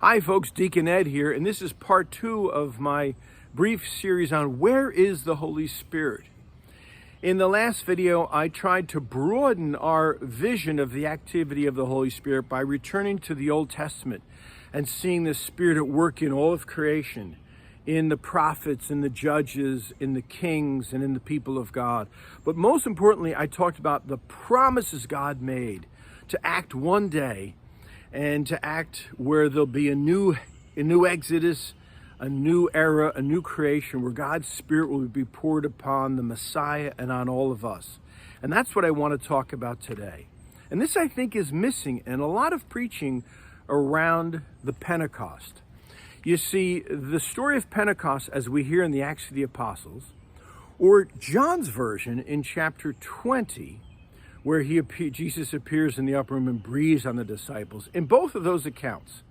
Hi folks, Deacon Ed here, and this is part 2 of my brief series on where is the Holy Spirit. In the last video, I tried to broaden our vision of the activity of the Holy Spirit by returning to the Old Testament and seeing the Spirit at work in all of creation, in the prophets, in the judges, in the kings, and in the people of God. But most importantly, I talked about the promises God made to act one day and to act where there'll be a new exodus, a new era, a new creation, where God's Spirit will be poured upon the Messiah and on all of us. And that's what I want to talk about today. And this, I think, is missing in a lot of preaching around the Pentecost. You see, the story of Pentecost, as we hear in the Acts of the Apostles, or John's version in chapter 20, where Jesus appears in the upper room and breathes on the disciples. In both of those accounts,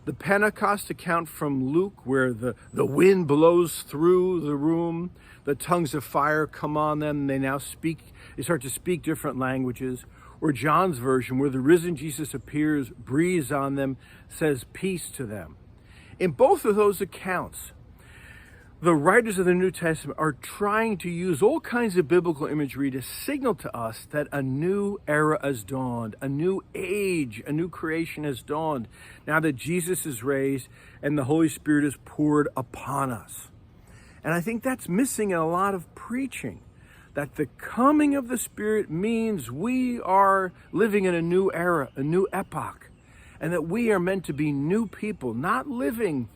the Pentecost account from Luke, where the wind blows through the room, the tongues of fire come on them, and they start to speak different languages. Or John's version, where the risen Jesus appears, breathes on them, says peace to them. In both of those accounts, the writers of the New Testament are trying to use all kinds of biblical imagery to signal to us that a new era has dawned, a new age, a new creation has dawned, now that Jesus is raised and the Holy Spirit is poured upon us. And I think that's missing in a lot of preaching, that the coming of the Spirit means we are living in a new era, a new epoch, and that we are meant to be new people, not living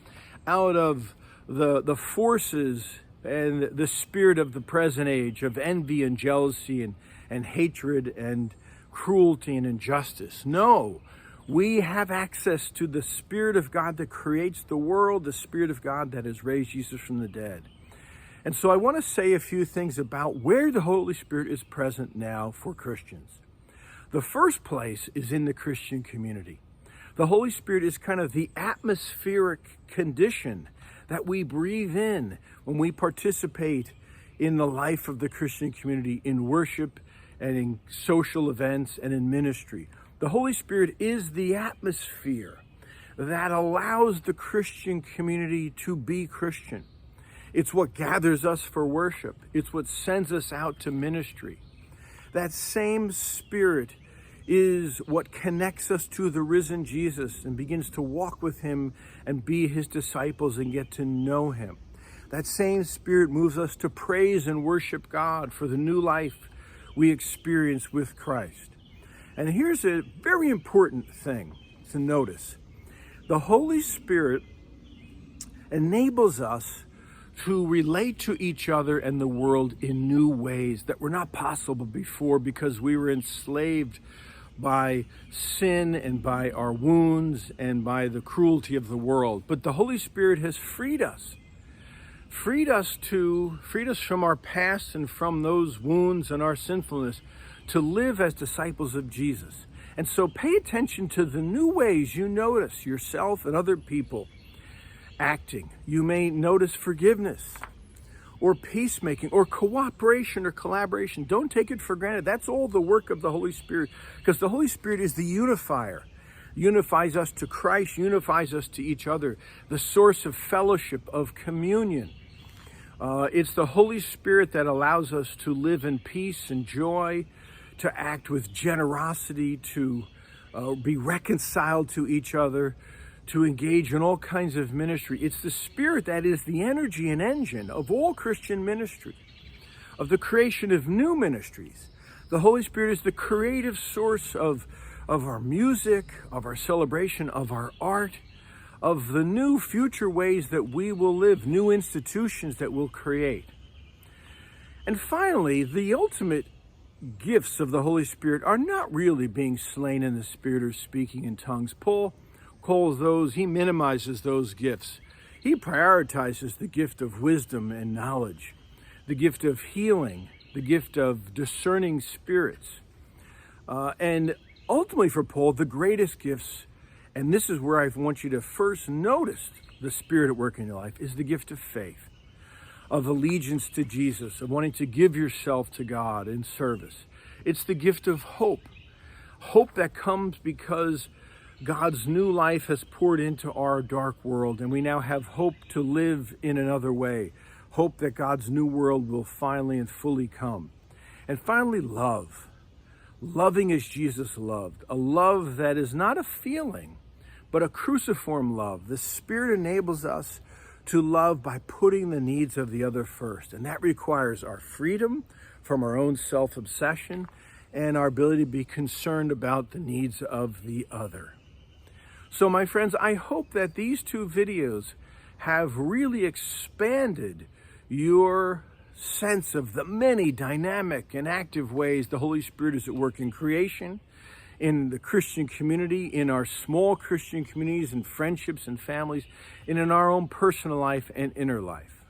out of the forces and the spirit of the present age of envy and jealousy and hatred and cruelty and injustice. No, we have access to the Spirit of God that creates the world, the Spirit of God that has raised Jesus from the dead. And so I want to say a few things about where the Holy Spirit is present now for Christians. The first place is in the Christian community. The Holy Spirit is kind of the atmospheric condition that we breathe in when we participate in the life of the Christian community, in worship and in social events and in ministry. The Holy Spirit is the atmosphere that allows the Christian community to be Christian. It's what gathers us for worship. It's what sends us out to ministry. That same Spirit is what connects us to the risen Jesus and begins to walk with him and be his disciples and get to know him. That same Spirit moves us to praise and worship God for the new life we experience with Christ. And here's a very important thing to notice. The Holy Spirit enables us to relate to each other and the world in new ways that were not possible before, because we were enslaved by sin and by our wounds and by the cruelty of the world. But the Holy Spirit has freed us from our past and from those wounds and our sinfulness to live as disciples of Jesus. And so pay attention to the new ways you notice yourself and other people acting. You may notice forgiveness, or peacemaking, or cooperation, or collaboration. Don't take it for granted. That's all the work of the Holy Spirit, because the Holy Spirit is the unifier. Unifies us to Christ, unifies us to each other, the source of fellowship, of communion. It's the Holy Spirit that allows us to live in peace and joy, to act with generosity, to be reconciled to each other, to engage in all kinds of ministry. It's the Spirit that is the energy and engine of all Christian ministry, of the creation of new ministries. The Holy Spirit is the creative source of our music, of our celebration, of our art, of the new future ways that we will live, new institutions that we'll create. And finally, the ultimate gifts of the Holy Spirit are not really being slain in the Spirit or speaking in tongues. Paul he minimizes those gifts. He prioritizes the gift of wisdom and knowledge, the gift of healing, the gift of discerning spirits. And ultimately for Paul, the greatest gifts, and this is where I want you to first notice the Spirit at work in your life, is the gift of faith, of allegiance to Jesus, of wanting to give yourself to God in service. It's the gift of hope that comes because God's new life has poured into our dark world, and we now have hope to live in another way. Hope that God's new world will finally and fully come. And finally, love. Loving as Jesus loved. A love that is not a feeling, but a cruciform love. The Spirit enables us to love by putting the needs of the other first. And that requires our freedom from our own self-obsession and our ability to be concerned about the needs of the other. So my friends, I hope that these two videos have really expanded your sense of the many dynamic and active ways the Holy Spirit is at work in creation, in the Christian community, in our small Christian communities and friendships and families, and in our own personal life and inner life.